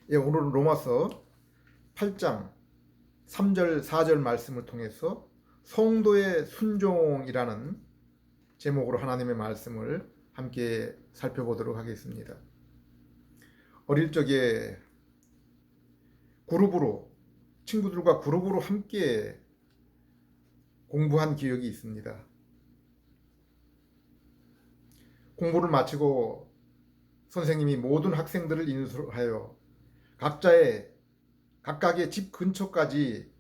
예, 오늘은 로마서 8장 3절 4절 말씀을 통해서 성도의 순종이라는 제목으로 하나님의 말씀을 함께 살펴보도록 하겠습니다. 어릴 적에 그룹으로 친구들과 그룹으로 함께 공부한 기억이 있습니다. 공부를 마치고 선생님이 모든 학생들을 인수하여 각각의 집 근처까지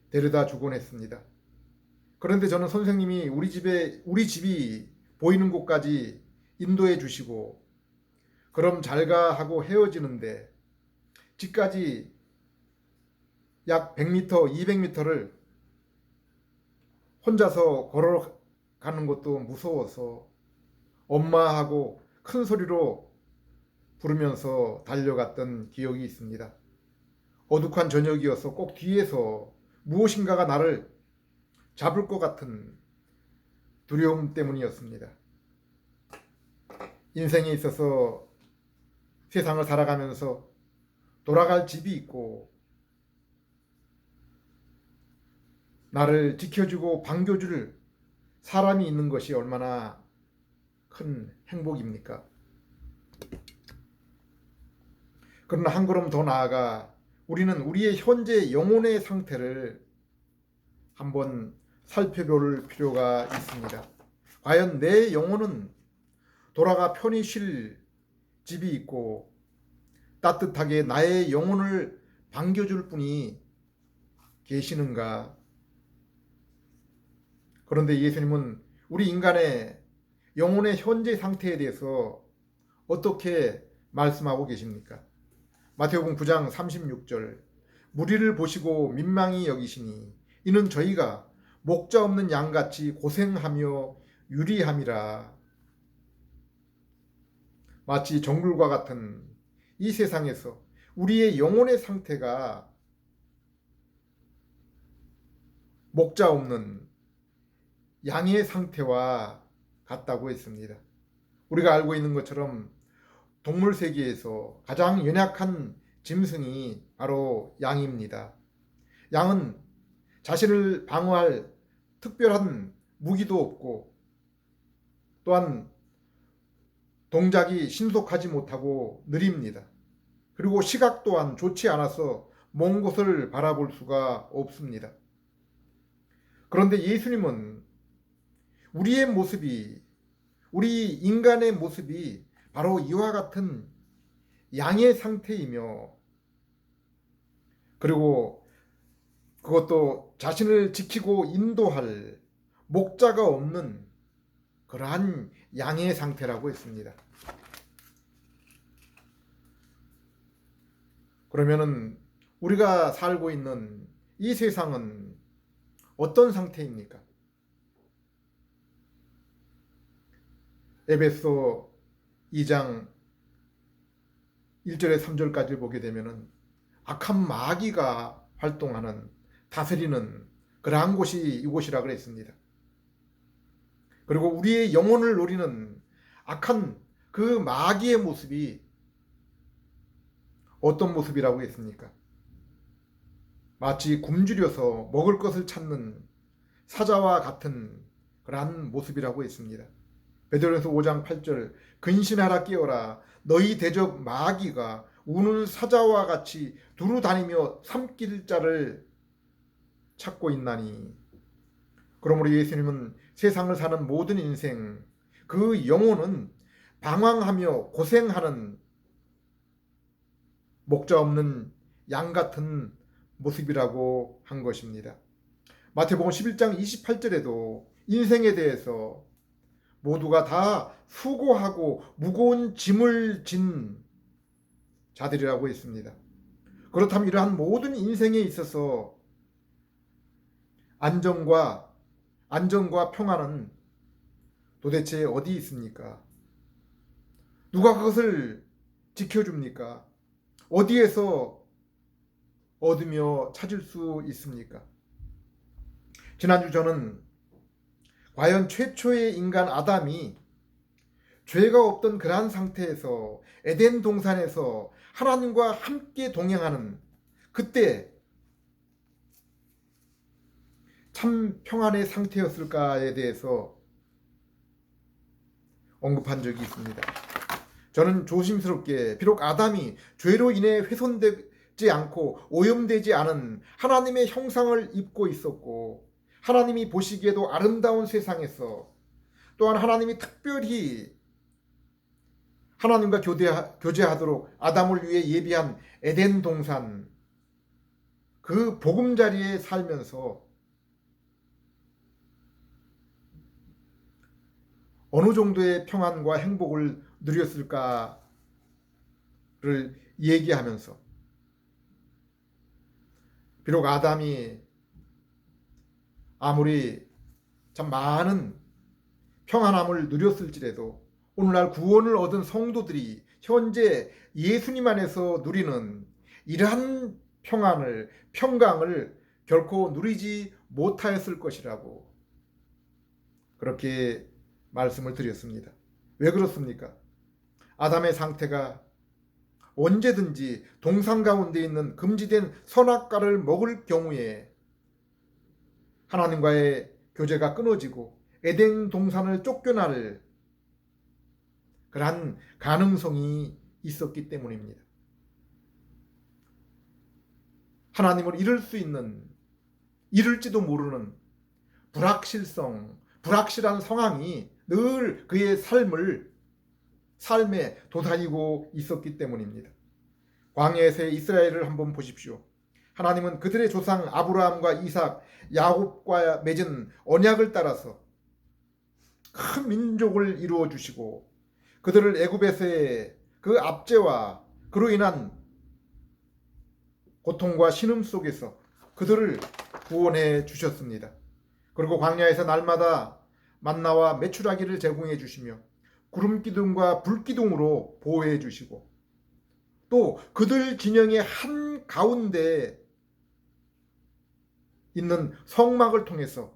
데려다 주곤 했습니다. 그런데 저는 선생님이 우리 집이 보이는 곳까지 인도해 주시고 그럼 잘 가 하고 헤어지는데 집까지 약 100m, 200m를 혼자서 걸어가는 것도 무서워서 엄마하고 큰 소리로 부르면서 달려갔던 기억이 있습니다. 어둑한 저녁이어서 꼭 뒤에서 무엇인가가 나를 잡을 것 같은 두려움 때문이었습니다. 인생에 있어서 세상을 살아가면서 돌아갈 집이 있고 나를 지켜주고 반겨줄 사람이 있는 것이 얼마나 큰 행복입니까? 그러나 한 걸음 더 나아가 우리는 우리의 현재 영혼의 상태를 한번 살펴볼 필요가 있습니다. 과연 내 영혼은 돌아가 편히 쉴 집이 있고 따뜻하게 나의 영혼을 반겨줄 분이 계시는가? 그런데 예수님은 우리 인간의 영혼의 현재 상태에 대해서 어떻게 말씀하고 계십니까? 마태복음 9장 36절 무리를 보시고 민망히 여기시니 이는 저희가 목자 없는 양같이 고생하며 유리함이라. 마치 정글과 같은 이 세상에서 우리의 영혼의 상태가 목자 없는 양의 상태와 같다고 했습니다. 우리가 알고 있는 것처럼 동물 세계에서 가장 연약한 짐승이 바로 양입니다. 양은 자신을 방어할 특별한 무기도 없고 또한 동작이 신속하지 못하고 느립니다. 그리고 시각 또한 좋지 않아서 먼 곳을 바라볼 수가 없습니다. 그런데 예수님은 우리 인간의 모습이 바로 이와 같은 양의 상태이며 그리고 그것도 자신을 지키고 인도할 목자가 없는 그러한 양의 상태라고 했습니다. 그러면은 우리가 살고 있는 이 세상은 어떤 상태입니까? 에베소 2장 1절에 3절까지 보게 되면은 악한 마귀가 활동하는 다스리는 그러한 곳이 이곳이라 그랬습니다. 그리고 우리의 영혼을 노리는 악한 그 마귀의 모습이 어떤 모습이라고 했습니까? 마치 굶주려서 먹을 것을 찾는 사자와 같은 그러한 모습이라고 했습니다. 베드로전서 5장 8절 근신하라 깨어라 너희 대적 마귀가 우는 사자와 같이 두루 다니며 삼킬 자를 찾고 있나니. 그러므로 예수님은 세상을 사는 모든 인생 그 영혼은 방황하며 고생하는 목자 없는 양 같은 모습이라고 한 것입니다. 마태복음 11장 28절에도 인생에 대해서 모두가 다 수고하고 무거운 짐을 진 자들이라고 했습니다. 그렇다면 이러한 모든 인생에 있어서 안정과 평안은 도대체 어디 있습니까? 누가 그것을 지켜줍니까? 어디에서 얻으며 찾을 수 있습니까? 지난주 저는 과연 최초의 인간 아담이 죄가 없던 그러한 상태에서 에덴 동산에서 하나님과 함께 동행하는 그때 참 평안의 상태였을까에 대해서 언급한 적이 있습니다. 저는 조심스럽게 비록 아담이 죄로 인해 훼손되지 않고 오염되지 않은 하나님의 형상을 입고 있었고 하나님이 보시기에도 아름다운 세상에서 또한 하나님이 특별히 하나님과 교제하도록 아담을 위해 예비한 에덴 동산 그 보금자리에 살면서 어느 정도의 평안과 행복을 누렸을까를 얘기하면서 비록 아담이 아무리 참 많은 평안함을 누렸을지라도 오늘날 구원을 얻은 성도들이 현재 예수님 안에서 누리는 이러한 평안을 평강을 결코 누리지 못하였을 것이라고 그렇게 말씀을 드렸습니다. 왜 그렇습니까? 아담의 상태가 언제든지 동산 가운데 있는 금지된 선악과를 먹을 경우에 하나님과의 교제가 끊어지고 에덴 동산을 쫓겨날 그러한 가능성이 있었기 때문입니다. 하나님을 잃을 수 있는, 잃을지도 모르는 불확실한 상황이 늘 그의 삶에 도사리고 있었기 때문입니다. 광야에서의 이스라엘을 한번 보십시오. 하나님은 그들의 조상 아브라함과 이삭, 야곱과 맺은 언약을 따라서 큰 민족을 이루어 주시고 그들을 애굽에서의 그 압제와 그로 인한 고통과 신음 속에서 그들을 구원해 주셨습니다. 그리고 광야에서 날마다 만나와 메추라기를 제공해 주시며 구름기둥과 불기둥으로 보호해 주시고 또 그들 진영의 한 가운데 있는 성막을 통해서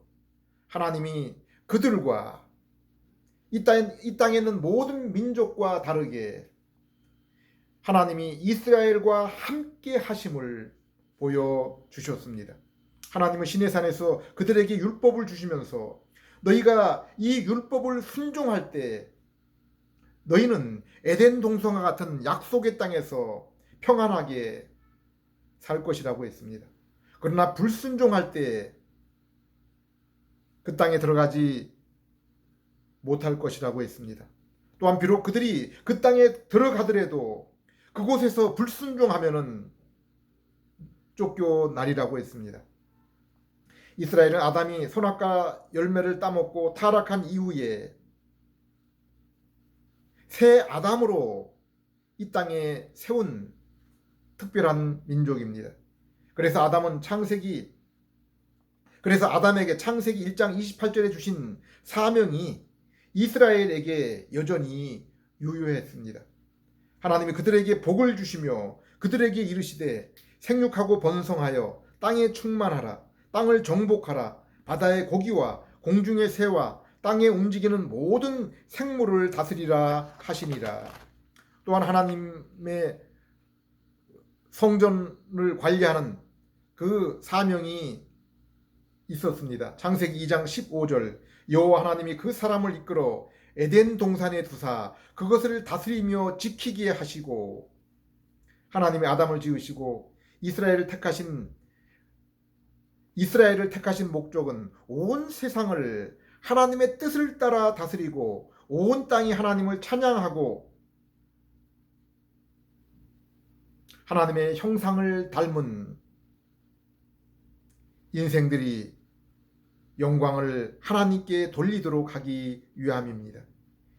하나님이 그들과 이 땅에 있는 모든 민족과 다르게 하나님이 이스라엘과 함께 하심을 보여주셨습니다. 하나님은 시내산에서 그들에게 율법을 주시면서 너희가 이 율법을 순종할 때 너희는 에덴 동산과 같은 약속의 땅에서 평안하게 살 것이라고 했습니다. 그러나 불순종할 때 그 땅에 들어가지 못할 것이라고 했습니다. 또한 비록 그들이 그 땅에 들어가더라도 그곳에서 불순종하면은 쫓겨나리라고 했습니다. 이스라엘은 아담이 선악과 열매를 따먹고 타락한 이후에 새 아담으로 이 땅에 세운 특별한 민족입니다. 그래서 아담에게 창세기 1장 28절에 주신 사명이 이스라엘에게 여전히 유효했습니다. 하나님이 그들에게 복을 주시며 그들에게 이르시되 생육하고 번성하여 땅에 충만하라. 땅을 정복하라. 바다의 고기와 공중의 새와 땅에 움직이는 모든 생물을 다스리라 하시니라. 또한 하나님의 성전을 관리하는 그 사명이 있었습니다. 창세기 2장 15절 여호와 하나님이 그 사람을 이끌어 에덴 동산에 두사 그것을 다스리며 지키게 하시고 하나님이 아담을 지으시고 이스라엘을 택하신 목적은 온 세상을 하나님의 뜻을 따라 다스리고 온 땅이 하나님을 찬양하고 하나님의 형상을 닮은 인생들이 영광을 하나님께 돌리도록 하기 위함입니다.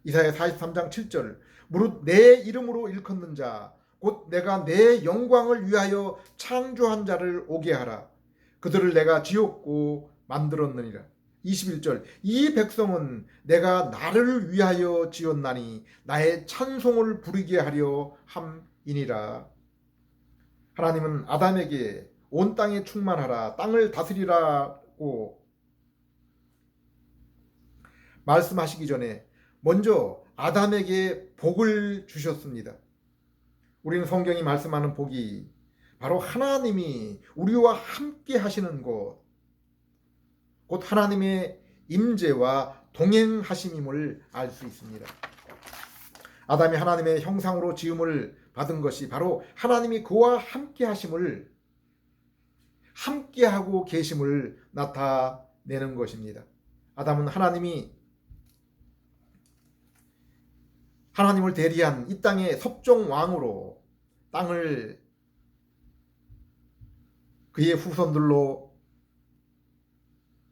이사야 43장 7절 무릇 내 이름으로 일컫는 자 곧 내가 내 영광을 위하여 창조한 자를 오게 하라. 그들을 내가 지었고 만들었느니라. 21절 이 백성은 내가 나를 위하여 지었나니 나의 찬송을 부르게 하려 함이니라. 하나님은 아담에게 온 땅에 충만하라 땅을 다스리라고 말씀하시기 전에 먼저 아담에게 복을 주셨습니다. 우리는 성경이 말씀하는 복이 바로 하나님이 우리와 함께 하시는 것, 곧 하나님의 임재와 동행하심임을 알 수 있습니다. 아담이 하나님의 형상으로 지음을 받은 것이 바로 하나님이 그와 함께 하심을, 함께하고 계심을 나타내는 것입니다. 아담은 하나님을 대리한 이 땅의 섭종왕으로 땅을 그의 후손들로,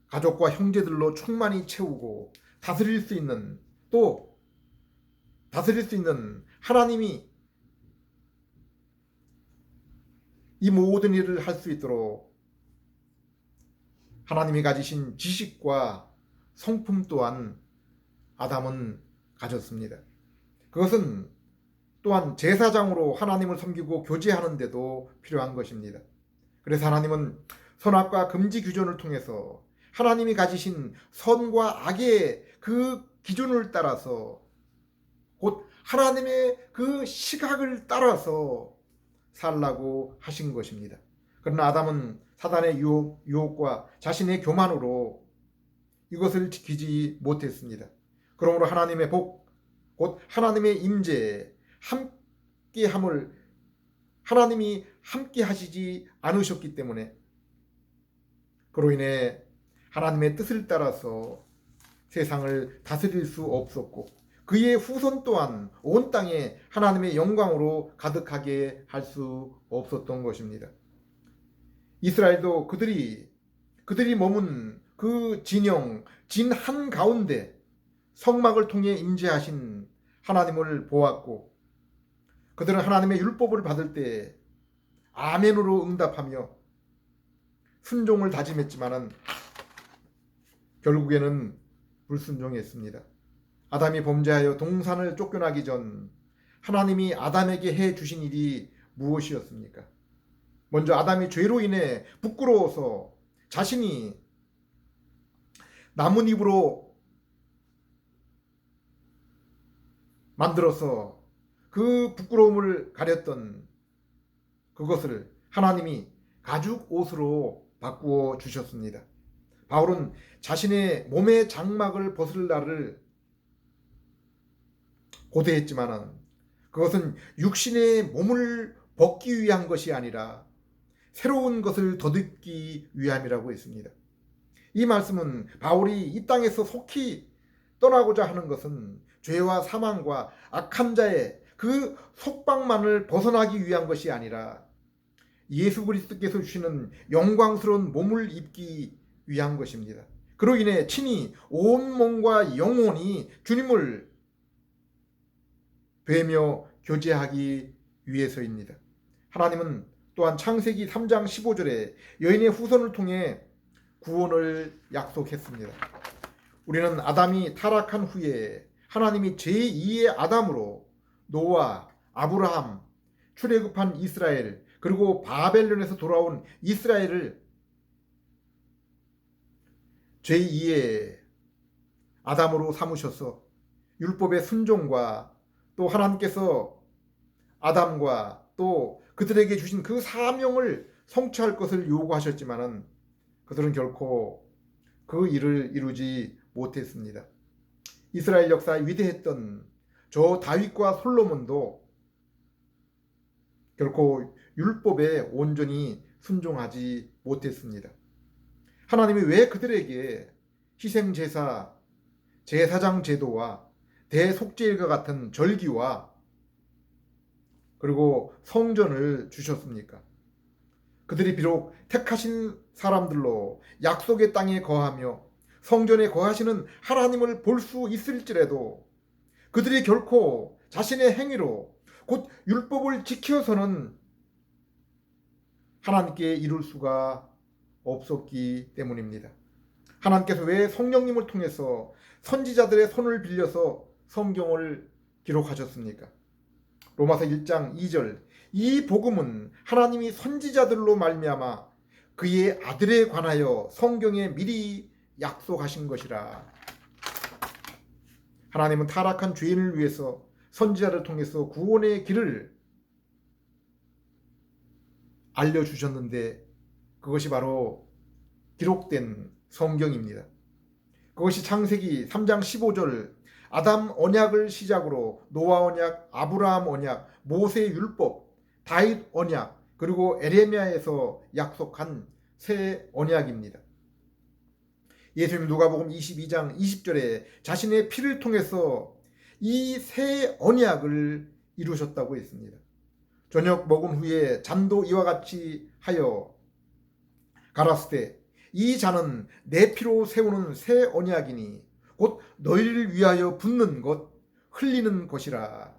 가족과 형제들로 충만히 채우고 다스릴 수 있는, 또 다스릴 수 있는 하나님이 이 모든 일을 할 수 있도록 하나님이 가지신 지식과 성품 또한 아담은 가졌습니다. 그것은 또한 제사장으로 하나님을 섬기고 교제하는 데도 필요한 것입니다. 그래서 하나님은 선악과 금지 규정을 통해서 하나님이 가지신 선과 악의 그 기준을 따라서, 곧 하나님의 그 시각을 따라서 살라고 하신 것입니다. 그러나 아담은 사단의 유혹과 자신의 교만으로 이것을 지키지 못했습니다. 그러므로 하나님의 복, 곧 하나님의 임재, 함께함을 하나님이 함께 하시지 않으셨기 때문에, 그로 인해 하나님의 뜻을 따라서 세상을 다스릴 수 없었고, 그의 후손 또한 온 땅에 하나님의 영광으로 가득하게 할 수 없었던 것입니다. 이스라엘도 그들이 머문 그 진 한가운데 성막을 통해 임재하신 하나님을 보았고, 그들은 하나님의 율법을 받을 때 아멘으로 응답하며 순종을 다짐했지만은 결국에는 불순종했습니다. 아담이 범죄하여 동산을 쫓겨나기 전 하나님이 아담에게 해 주신 일이 무엇이었습니까? 먼저 아담이 죄로 인해 부끄러워서 자신이 나뭇잎으로 만들어서 그 부끄러움을 가렸던 그것을 하나님이 가죽 옷으로 바꾸어 주셨습니다. 바울은 자신의 몸의 장막을 벗을 날을 고대했지만은 그것은 육신의 몸을 벗기 위한 것이 아니라 새로운 것을 덧입기 위함이라고 했습니다. 이 말씀은 바울이 이 땅에서 속히 떠나고자 하는 것은 죄와 사망과 악한 자의 그 속박만을 벗어나기 위한 것이 아니라 예수 그리스도께서 주시는 영광스러운 몸을 입기 위한 것입니다. 그로 인해 친히 온 몸과 영혼이 주님을 뵈며 교제하기 위해서입니다. 하나님은 또한 창세기 3장 15절에 여인의 후손을 통해 구원을 약속했습니다. 우리는 아담이 타락한 후에 하나님이 제2의 아담으로 노아, 아브라함, 출애굽한 이스라엘, 그리고 바벨론에서 돌아온 이스라엘을 제2의 아담으로 삼으셔서 율법의 순종과 또 하나님께서 아담과 또 그들에게 주신 그 사명을 성취할 것을 요구하셨지만은 그들은 결코 그 일을 이루지 못했습니다. 이스라엘 역사에 위대했던 저 다윗과 솔로몬도 결코 율법에 온전히 순종하지 못했습니다. 하나님이 왜 그들에게 희생제사, 제사장 제도와 대속죄일과 같은 절기와 그리고 성전을 주셨습니까? 그들이 비록 택하신 사람들로 약속의 땅에 거하며 성전에 거하시는 하나님을 볼 수 있을지라도 그들이 결코 자신의 행위로 곧 율법을 지켜서는 하나님께 이룰 수가 없었기 때문입니다. 하나님께서 왜 성령님을 통해서 선지자들의 손을 빌려서 성경을 기록하셨습니까? 로마서 1장 2절, 이 복음은 하나님이 선지자들로 말미암아 그의 아들에 관하여 성경에 미리 약속하신 것이라. 하나님은 타락한 죄인을 위해서 선지자를 통해서 구원의 길을 알려주셨는데 그것이 바로 기록된 성경입니다. 그것이 창세기 3장 15절 아담 언약을 시작으로 노아 언약, 아브라함 언약, 모세 율법, 다윗 언약, 그리고 에레미야에서 약속한 새 언약입니다. 예수님 누가복음 22장 20절에 자신의 피를 통해서 이 새 언약을 이루셨다고 했습니다. 저녁 먹은 후에 잔도 이와 같이 하여 가라스되 이 잔은 내 피로 세우는 새 언약이니 곧 너희를 위하여 붓는 것 흘리는 것이라.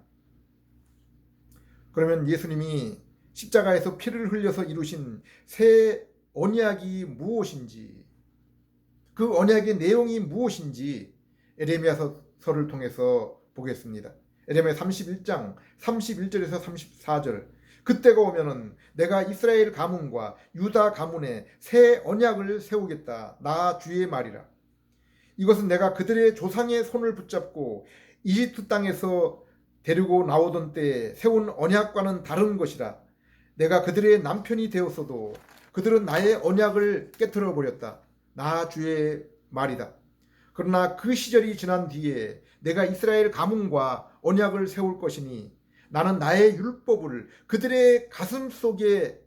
그러면 예수님이 십자가에서 피를 흘려서 이루신 새 언약이 무엇인지, 그 언약의 내용이 무엇인지 에레미야서를 통해서 보겠습니다. 에레미야 31장 31절에서 34절 그때가 오면은 내가 이스라엘 가문과 유다 가문에 새 언약을 세우겠다. 나 주의 말이라. 이것은 내가 그들의 조상의 손을 붙잡고 이집트 땅에서 데리고 나오던 때에 세운 언약과는 다른 것이라. 내가 그들의 남편이 되었어도 그들은 나의 언약을 깨트려 버렸다. 나 주의 말이다. 그러나 그 시절이 지난 뒤에 내가 이스라엘 가문과 언약을 세울 것이니 나는 나의 율법을 그들의 가슴 속에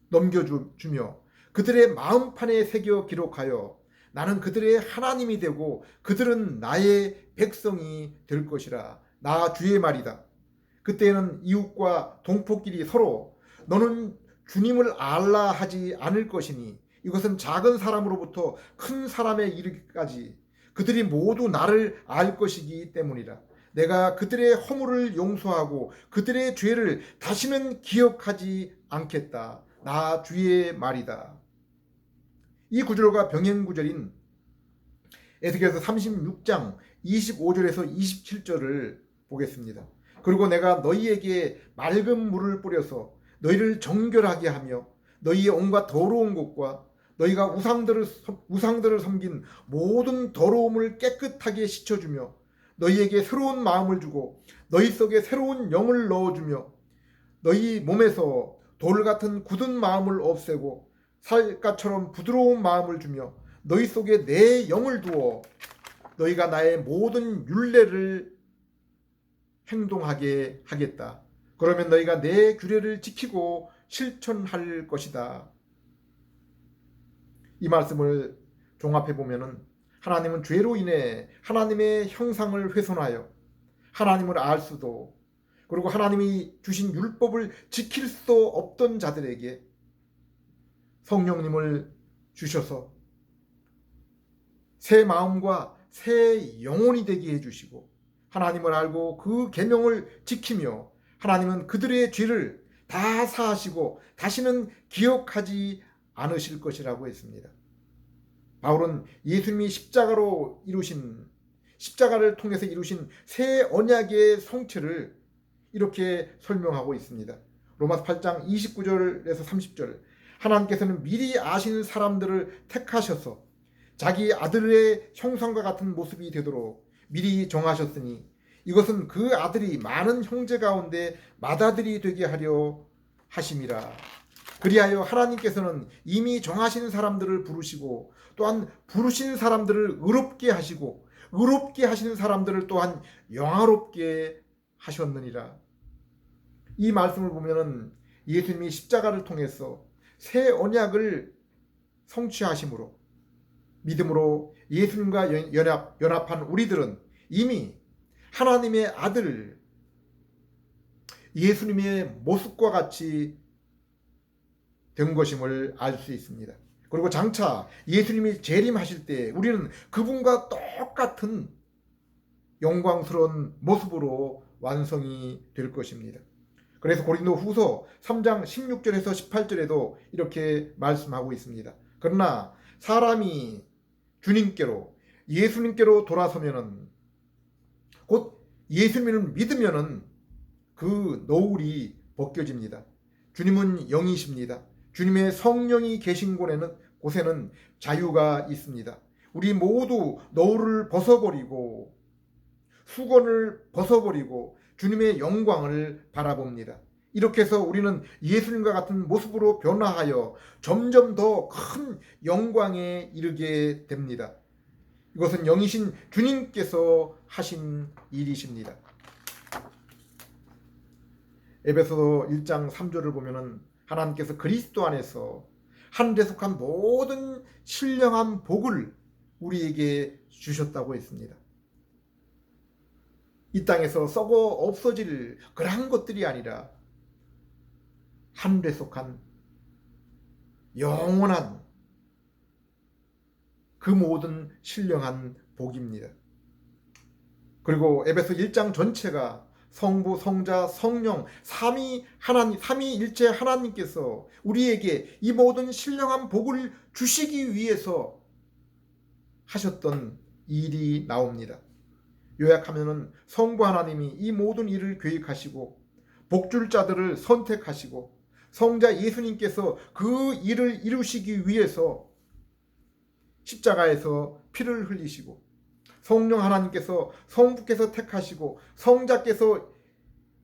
넘겨주며 그들의 마음판에 새겨 기록하여 나는 그들의 하나님이 되고 그들은 나의 백성이 될 것이라. 나 주의 말이다. 그때는 이웃과 동포끼리 서로 너는 주님을 알라 하지 않을 것이니 이것은 작은 사람으로부터 큰 사람에 이르기까지 그들이 모두 나를 알 것이기 때문이라. 내가 그들의 허물을 용서하고 그들의 죄를 다시는 기억하지 않겠다. 나 주의 말이다. 이 구절과 병행 구절인 에스겔서 36장 25절에서 27절을 보겠습니다. 그리고 내가 너희에게 맑은 물을 뿌려서 너희를 정결하게 하며 너희의 온갖 더러운 것과 너희가 우상들을 섬긴 모든 더러움을 깨끗하게 씻어주며 너희에게 새로운 마음을 주고 너희 속에 새로운 영을 넣어주며 너희 몸에서 돌 같은 굳은 마음을 없애고 살갗처럼 부드러운 마음을 주며 너희 속에 내 영을 두어 너희가 나의 모든 율례를 행동하게 하겠다. 그러면 너희가 내 규례를 지키고 실천할 것이다. 이 말씀을 종합해 보면은 하나님은 죄로 인해 하나님의 형상을 훼손하여 하나님을 알 수도 그리고 하나님이 주신 율법을 지킬 수도 없던 자들에게 성령님을 주셔서 새 마음과 새 영혼이 되게 해주시고 하나님을 알고 그 계명을 지키며 하나님은 그들의 죄를 다 사하시고 다시는 기억하지 않으실 것이라고 했습니다. 바울은 예수님이 십자가를 통해서 이루신 새 언약의 성체를 이렇게 설명하고 있습니다. 로마서 8장 29절에서 30절 하나님께서는 미리 아신 사람들을 택하셔서 자기 아들의 형상과 같은 모습이 되도록 미리 정하셨으니 이것은 그 아들이 많은 형제 가운데 맏아들이 되게 하려 하심이라. 그리하여 하나님께서는 이미 정하신 사람들을 부르시고 또한 부르신 사람들을 의롭게 하시고 의롭게 하시는 사람들을 또한 영화롭게 하셨느니라. 이 말씀을 보면은 예수님이 십자가를 통해서 새 언약을 성취하심으로 믿음으로 예수님과 연합한 우리들은 이미 하나님의 아들 예수님의 모습과 같이 된 것임을 알 수 있습니다. 그리고 장차 예수님이 재림하실 때 우리는 그분과 똑같은 영광스러운 모습으로 완성이 될 것입니다. 그래서 고린도 후서 3장 16절에서 18절에도 이렇게 말씀하고 있습니다. 그러나 사람이 주님께로 예수님께로 돌아서면은 곧 예수님을 믿으면은 그 노울이 벗겨집니다. 주님은 영이십니다. 주님의 성령이 계신 곳에는 자유가 있습니다. 우리 모두 너울을 벗어버리고 수건을 벗어버리고 주님의 영광을 바라봅니다. 이렇게 해서 우리는 예수님과 같은 모습으로 변화하여 점점 더 큰 영광에 이르게 됩니다. 이것은 영이신 주님께서 하신 일이십니다. 에베소서 1장 3절을 보면은 하나님께서 그리스도 안에서 하늘에 속한 모든 신령한 복을 우리에게 주셨다고 했습니다. 이 땅에서 썩어 없어질 그러한 것들이 아니라 하늘에 속한 영원한 그 모든 신령한 복입니다. 그리고 에베소 1장 전체가 성부, 성자, 성령, 삼위일체 하나님께서 우리에게 이 모든 신령한 복을 주시기 위해서 하셨던 일이 나옵니다. 요약하면은 성부 하나님이 이 모든 일을 계획하시고 복줄 자들을 선택하시고 성자 예수님께서 그 일을 이루시기 위해서 십자가에서 피를 흘리시고 성령 하나님께서 성부께서 택하시고 성자께서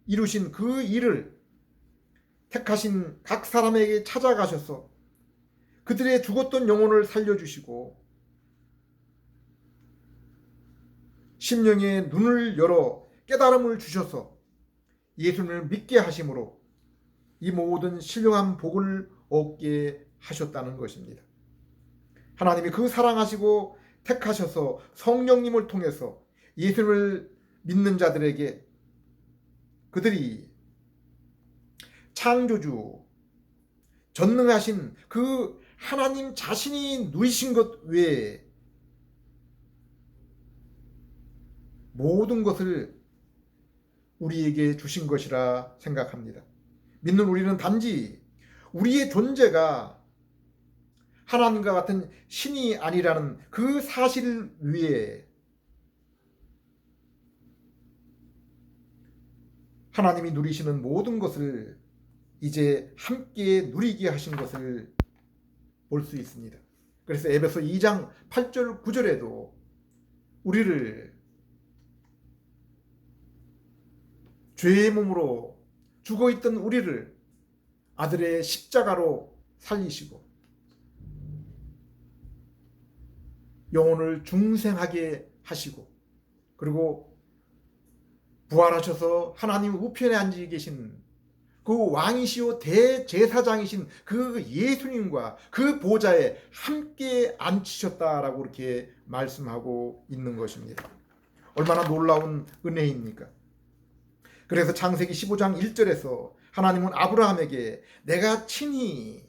이루신 그 일을 택하신 각 사람에게 찾아가셔서 그들의 죽었던 영혼을 살려주시고 심령의 눈을 열어 깨달음을 주셔서 예수님을 믿게 하심으로 이 모든 신령한 복을 얻게 하셨다는 것입니다. 하나님이 그 사랑하시고 택하셔서 성령님을 통해서 예수님을 믿는 자들에게 그들이 창조주 전능하신 그 하나님 자신이 누리신 것 외에 모든 것을 우리에게 주신 것이라 생각합니다. 믿는 우리는 단지 우리의 존재가 하나님과 같은 신이 아니라는 그 사실 위에 하나님이 누리시는 모든 것을 이제 함께 누리게 하신 것을 볼 수 있습니다. 그래서 에베소 2장 8절 9절에도 우리를 죄의 몸으로 죽어있던 우리를 아들의 십자가로 살리시고 영혼을 중생하게 하시고 그리고 부활하셔서 하나님 우편에 앉아 계신 그 왕이시오 대제사장이신 그 예수님과 그 보좌에 함께 앉히셨다라고 이렇게 말씀하고 있는 것입니다. 얼마나 놀라운 은혜입니까? 그래서 창세기 15장 1절에서 하나님은 아브라함에게 내가 친히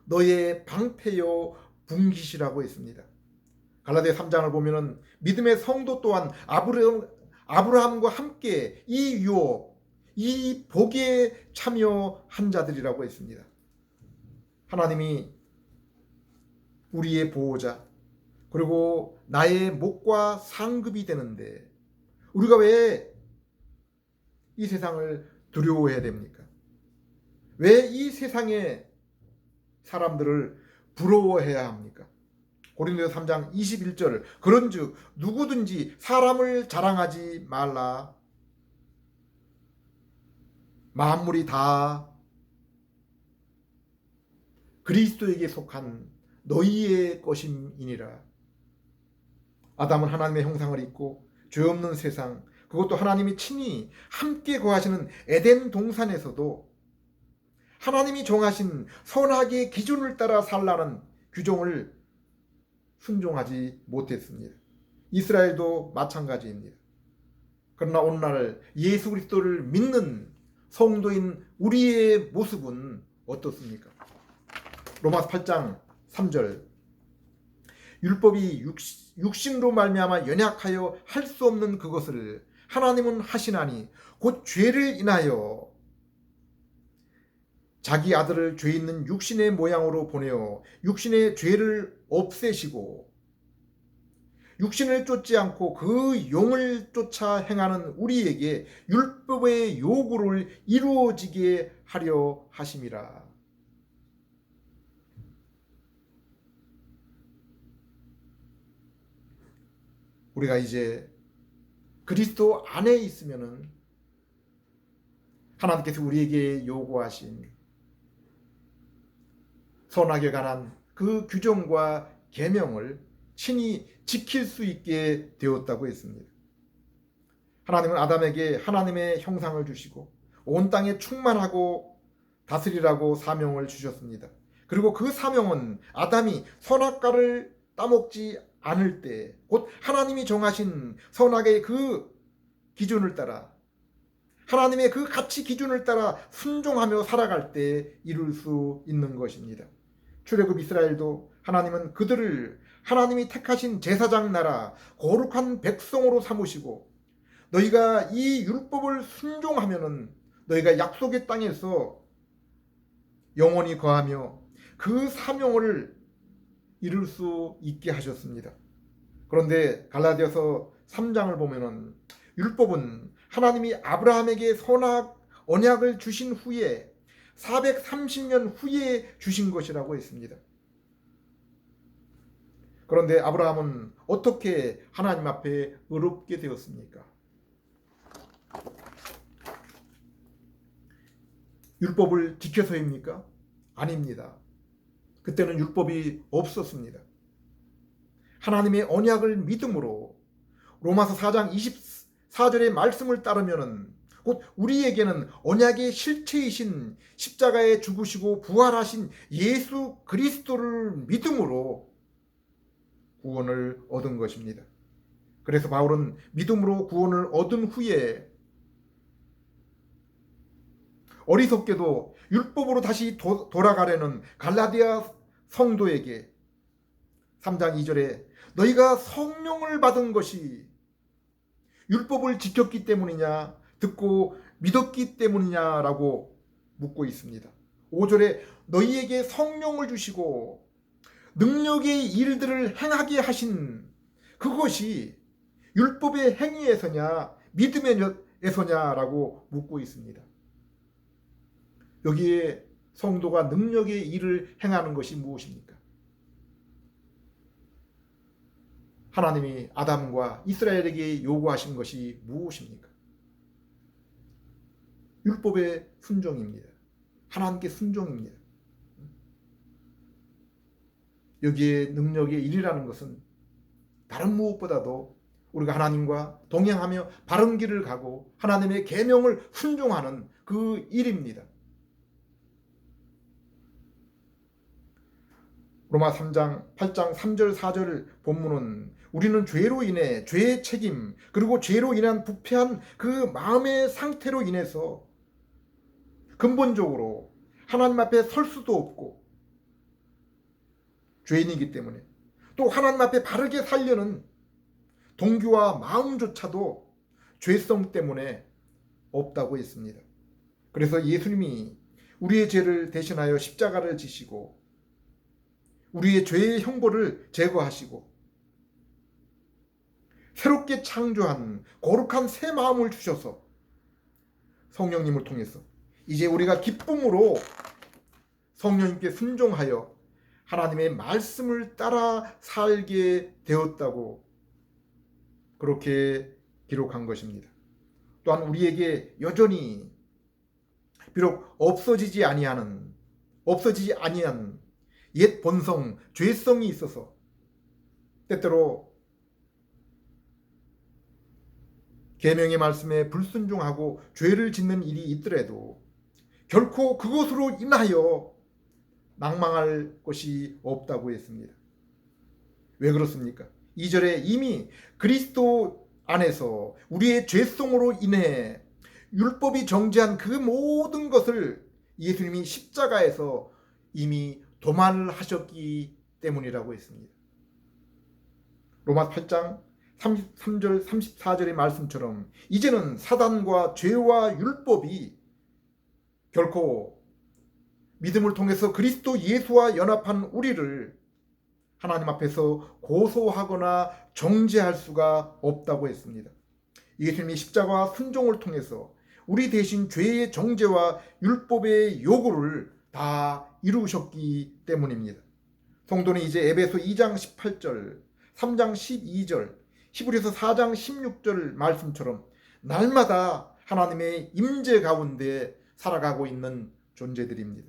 너의 방패요 분깃이라고 했습니다. 갈라디아 3장을 보면은 믿음의 성도 또한 아브라함과 함께 이 유업, 이 복에 참여한 자들이라고 했습니다. 하나님이 우리의 보호자 그리고 나의 목과 상급이 되는데 우리가 왜 이 세상을 두려워해야 됩니까? 왜 이 세상의 사람들을 부러워해야 합니까? 고린도서 3장 21절 그런즉 누구든지 사람을 자랑하지 말라. 만물이 다 그리스도에게 속한 너희의 것임이니라. 아담은 하나님의 형상을 입고 죄 없는 세상 그것도 하나님이 친히 함께 거하시는 에덴 동산에서도 하나님이 정하신 선악의 기준을 따라 살라는 규정을 순종하지 못했습니다. 이스라엘도 마찬가지입니다. 그러나 오늘날 예수 그리스도를 믿는 성도인 우리의 모습은 어떻습니까? 로마서 8장 3절 율법이 육신으로 말미암아 연약하여 할 수 없는 그것을 하나님은 하시나니 곧 죄를 인하여 자기 아들을 죄 있는 육신의 모양으로 보내어 육신의 죄를 없애시고 육신을 쫓지 않고 그 영을 쫓아 행하는 우리에게 율법의 요구를 이루어지게 하려 하심이라. 우리가 이제 그리스도 안에 있으면은 하나님께서 우리에게 요구하신 선악에 관한 그 규정과 계명을 친히 지킬 수 있게 되었다고 했습니다. 하나님은 아담에게 하나님의 형상을 주시고 온 땅에 충만하고 다스리라고 사명을 주셨습니다. 그리고 그 사명은 아담이 선악과를 따먹지 않을 때, 곧 하나님이 정하신 선악의 그 기준을 따라, 하나님의 그 가치 기준을 따라 순종하며 살아갈 때 이룰 수 있는 것입니다. 출애굽 이스라엘도 하나님은 그들을 하나님이 택하신 제사장 나라 거룩한 백성으로 삼으시고, 너희가 이 율법을 순종하면은 너희가 약속의 땅에서 영원히 거하며 그 사명을 이룰 수 있게 하셨습니다. 그런데 갈라디아서 3장을 보면은 율법은 하나님이 아브라함에게 선악 언약을 주신 후에 430년 후에 주신 것이라고 했습니다. 그런데 아브라함은 어떻게 하나님 앞에 의롭게 되었습니까? 율법을 지켜서입니까? 아닙니다. 그때는 율법이 없었습니다. 하나님의 언약을 믿음으로 로마서 4장 24절의 말씀을 따르면은 곧 우리에게는 언약의 실체이신 십자가에 죽으시고 부활하신 예수 그리스도를 믿음으로 구원을 얻은 것입니다. 그래서 바울은 믿음으로 구원을 얻은 후에 어리석게도 율법으로 다시 돌아가려는 갈라디아 성도에게 3장 2절에 너희가 성령을 받은 것이 율법을 지켰기 때문이냐 듣고 믿었기 때문이냐라고 묻고 있습니다. 5절에 너희에게 성령을 주시고 능력의 일들을 행하게 하신 그것이 율법의 행위에서냐 믿음에서냐라고 묻고 있습니다. 여기에 성도가 능력의 일을 행하는 것이 무엇입니까? 하나님이 아담과 이스라엘에게 요구하신 것이 무엇입니까? 율법의 순종입니다. 하나님께 순종입니다. 여기에 능력의 일이라는 것은 다른 무엇보다도 우리가 하나님과 동행하며 바른 길을 가고 하나님의 계명을 순종하는 그 일입니다. 로마 3장 8장 3절 4절 본문은 우리는 죄로 인해 죄의 책임 그리고 죄로 인한 부패한 그 마음의 상태로 인해서 근본적으로 하나님 앞에 설 수도 없고 죄인이기 때문에 또 하나님 앞에 바르게 살려는 동기와 마음조차도 죄성 때문에 없다고 했습니다. 그래서 예수님이 우리의 죄를 대신하여 십자가를 지시고 우리의 죄의 형벌을 제거하시고 새롭게 창조한 거룩한 새 마음을 주셔서 성령님을 통해서 이제 우리가 기쁨으로 성령님께 순종하여 하나님의 말씀을 따라 살게 되었다고 그렇게 기록한 것입니다. 또한 우리에게 여전히 비록 없어지지 아니한 옛 본성, 죄성이 있어서 때때로 계명의 말씀에 불순종하고 죄를 짓는 일이 있더라도 결코 그것으로 인하여 낭망할 것이 없다고 했습니다. 왜 그렇습니까? 2절에 이미 그리스도 안에서 우리의 죄성으로 인해 율법이 정죄한 그 모든 것을 예수님이 십자가에서 이미 도만을 하셨기 때문이라고 했습니다. 로마 8장 33절 34절의 말씀처럼 이제는 사단과 죄와 율법이 결코 믿음을 통해서 그리스도 예수와 연합한 우리를 하나님 앞에서 고소하거나 정죄할 수가 없다고 했습니다. 예수님이 십자가와 순종을 통해서 우리 대신 죄의 정죄와 율법의 요구를 다 이루셨기 때문입니다. 성도는 이제 에베소 2장 18절, 3장 12절, 히브리서 4장 16절 말씀처럼 날마다 하나님의 임재 가운데 살아가고 있는 존재들입니다.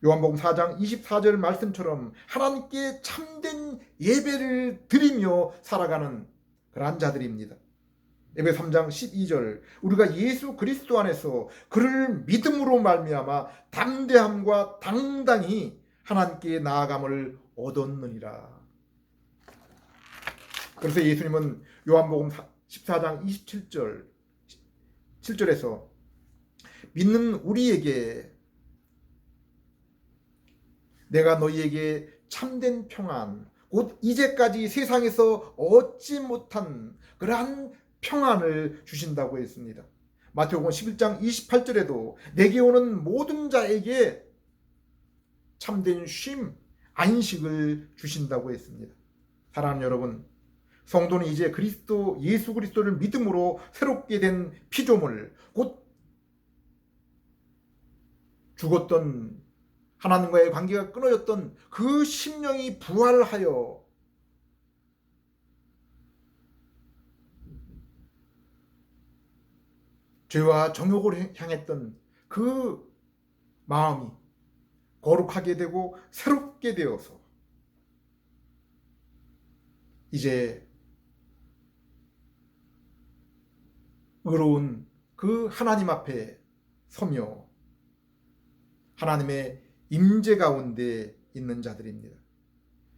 요한복음 4장 24절 말씀처럼 하나님께 참된 예배를 드리며 살아가는 그러한 자들입니다. 에베소 3장 12절 우리가 예수 그리스도 안에서 그를 믿음으로 말미암아 담대함과 당당히 하나님께 나아감을 얻었느니라. 그래서 예수님은 요한복음 14장 27절 7절에서 믿는 우리에게 내가 너희에게 참된 평안 곧 이제까지 세상에서 얻지 못한 그러한 평안을 주신다고 했습니다. 마태복음 11장 28절에도 내게 오는 모든 자에게 참된 쉼, 안식을 주신다고 했습니다. 사랑하는 여러분, 성도는 이제 예수 그리스도를 믿음으로 새롭게 된 피조물, 곧 죽었던 하나님과의 관계가 끊어졌던 그 심령이 부활하여 죄와 정욕을 향했던 그 마음이 거룩하게 되고 새롭게 되어서 이제 의로운 그 하나님 앞에 서며 하나님의 임재 가운데 있는 자들입니다.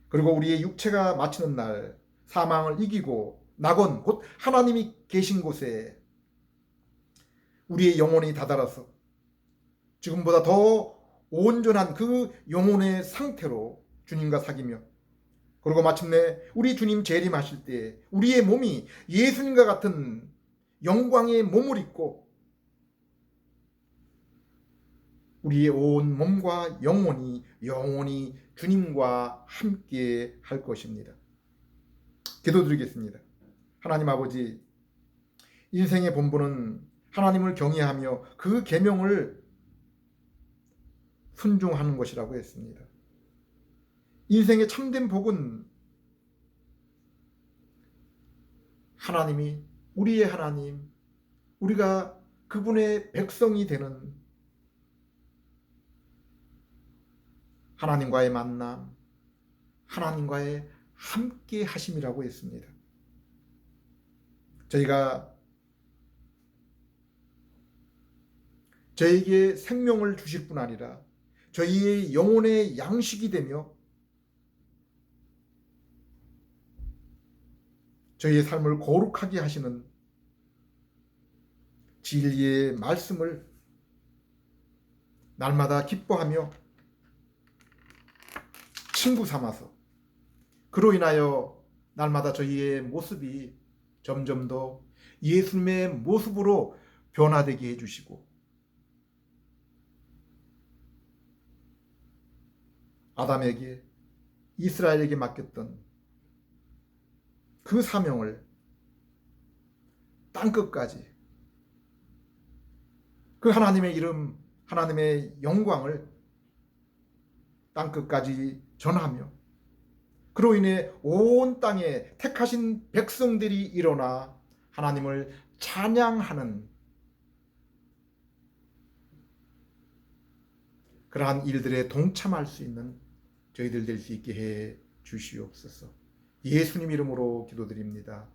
그리고 우리의 육체가 마치는 날 사망을 이기고 낙원 곧 하나님이 계신 곳에 우리의 영혼이 다다라서 지금보다 더 온전한 그 영혼의 상태로 주님과 사귀며 그리고 마침내 우리 주님 재림하실 때 우리의 몸이 예수님과 같은 영광의 몸을 입고 우리의 온 몸과 영혼이 영원히 주님과 함께 할 것입니다. 기도드리겠습니다. 하나님 아버지, 인생의 본분은 하나님을 경외하며 그 계명을 순종하는 것이라고 했습니다. 인생의 참된 복은 하나님이 우리의 하나님, 우리가 그분의 백성이 되는 하나님과의 만남, 하나님과의 함께 하심이라고 했습니다. 저희가 저에게 생명을 주실 뿐 아니라 저희의 영혼의 양식이 되며 저희의 삶을 거룩하게 하시는 진리의 말씀을 날마다 기뻐하며 친구 삼아서 그로 인하여 날마다 저희의 모습이 점점 더 예수님의 모습으로 변화되게 해주시고 아담에게 이스라엘에게 맡겼던 그 사명을 땅끝까지 그 하나님의 이름, 하나님의 영광을 땅끝까지 전하며 그로 인해 온 땅에 택하신 백성들이 일어나 하나님을 찬양하는 그러한 일들에 동참할 수 있는 저희들 될 수 있게 해 주시옵소서. 예수님 이름으로 기도드립니다.